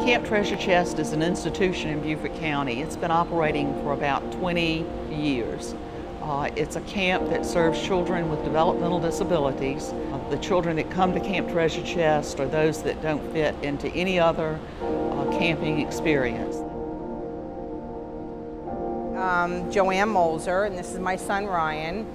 Camp Treasure Chest is an institution in Beaufort County. It's been operating for about 20 years. It's a camp that serves children with developmental disabilities. The children that come to Camp Treasure Chest are those that don't fit into any other camping experience. Joanne Molzer, and this is my son Ryan.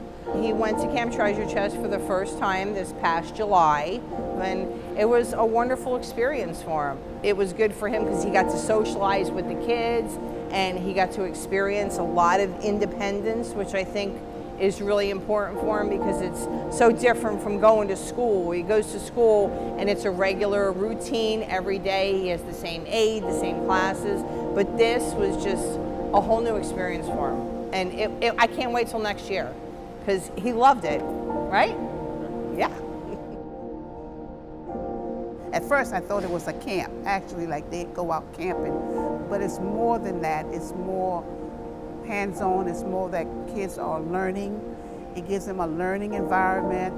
He went to Camp Treasure Chest for the first time this past July, and it was a wonderful experience for him. It was good for him because he got to socialize with the kids and he got to experience a lot of independence, which I think is really important for him because it's so different from going to school. He goes to school and it's a regular routine every day. He has the same aid, the same classes, but this was just a whole new experience for him. And I can't wait till next year because he loved it, right? Yeah. At first I thought it was a camp, actually, like they'd go out camping, but it's more than that. It's more hands-on, it's more that kids are learning. It gives them a learning environment.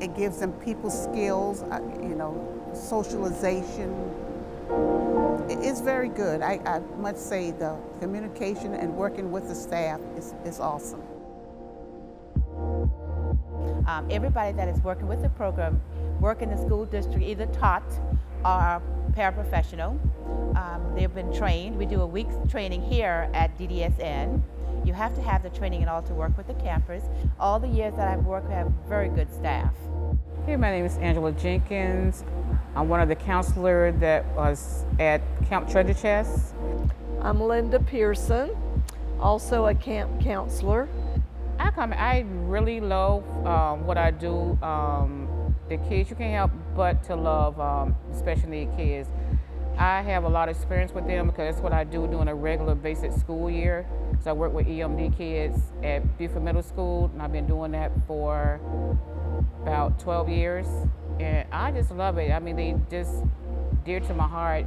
It gives them people skills, socialization. It's very good. I must say the communication and working with the staff is awesome. Everybody that is working with the program work in the school district, either taught or paraprofessional. They've been trained. We do a week's training here at DDSN. You have to have the training in order to work with the campers. All the years that I've worked, we have very good staff. Hey, my name is Angela Jenkins. I'm one of the counselors that was at Camp Treasure Chest. I'm Linda Pearson, also a camp counselor. I really love what I do. The kids, you can't help but to love special need kids. I have a lot of experience with them because that's what I do during a regular basic school year. So I work with EMD kids at Beaufort Middle School, and I've been doing that for about 12 years. And I just love it. I mean, they just dear to my heart.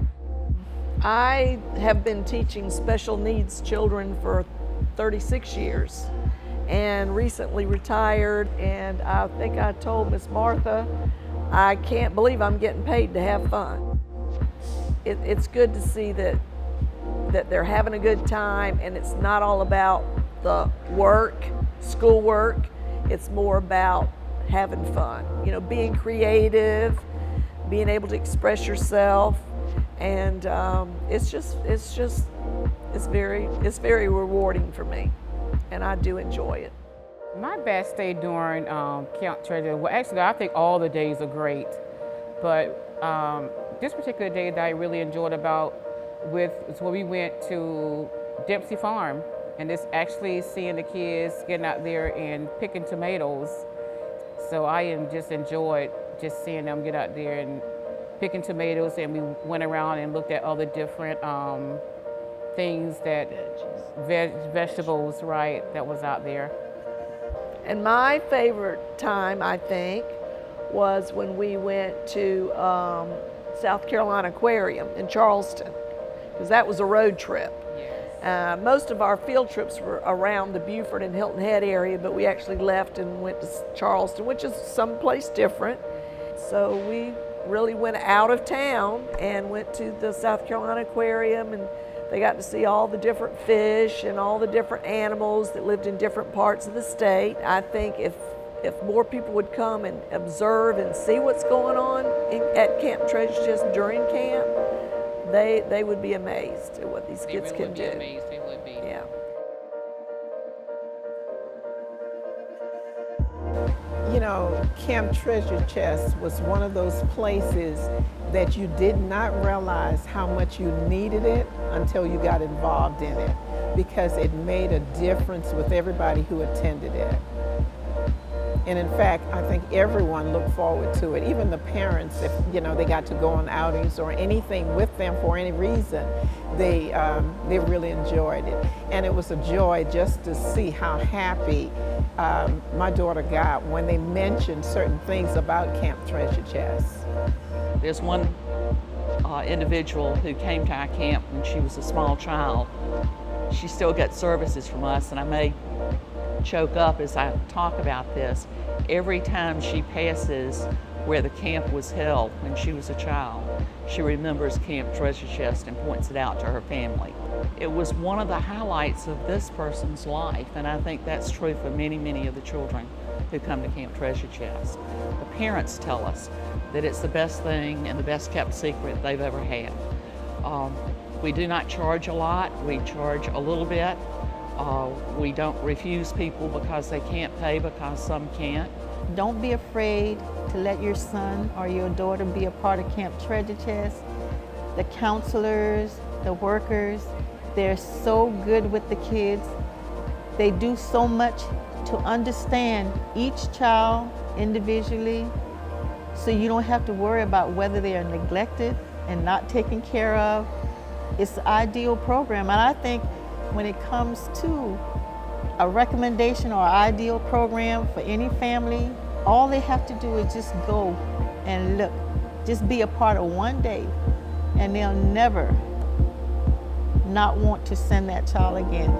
I have been teaching special needs children for 36 years and recently retired, and I think I told Miss Martha, I can't believe I'm getting paid to have fun. It's good to see that they're having a good time, and it's not all about the work, schoolwork. It's more about having fun, being creative, being able to express yourself, and it's very rewarding for me, and I do enjoy it. My best day during Camp Treasure, well, actually, I think all the days are great, but this particular day that I really enjoyed is when we went to Dempsey Farm, and it's actually seeing the kids getting out there and picking tomatoes. So I just enjoyed just seeing them get out there and picking tomatoes, and we went around and looked at other different things that, vegetables, right, that was out there. And my favorite time, I think, was when we went to South Carolina Aquarium in Charleston, because that was a road trip. Yes. Most of our field trips were around the Beaufort and Hilton Head area, but we actually left and went to Charleston, which is someplace different. So we really went out of town and went to the South Carolina Aquarium, and they got to see all the different fish and all the different animals that lived in different parts of the state. I think if more people would come and observe and see what's going on at Camp Treasure Chest during camp, they would be amazed at what these kids can do. They would be. Yeah. Camp Treasure Chest was one of those places that you did not realize how much you needed it until you got involved in it, because it made a difference with everybody who attended it. And in fact, I think everyone looked forward to it, even the parents, if they got to go on outings or anything with them for any reason, they really enjoyed it. And it was a joy just to see how happy my daughter got when they mentioned certain things about Camp Treasure Chest. There's one individual who came to our camp when she was a small child. She still gets services from us, and I may choke up as I talk about this. Every time she passes where the camp was held when she was a child, she remembers Camp Treasure Chest and points it out to her family. It was one of the highlights of this person's life, and I think that's true for many, many of the children who come to Camp Treasure Chest. The parents tell us that it's the best thing and the best kept secret they've ever had. We do not charge a lot, we charge a little bit. We don't refuse people because they can't pay, because some can't. Don't be afraid to let your son or your daughter be a part of Camp Treasure Chest. The counselors, the workers, they're so good with the kids. They do so much to understand each child individually, so you don't have to worry about whether they are neglected and not taken care of. It's the ideal program, and I think when it comes to a recommendation or ideal program for any family, all they have to do is just go and look. Just be a part of one day, and they'll never not want to send that child again.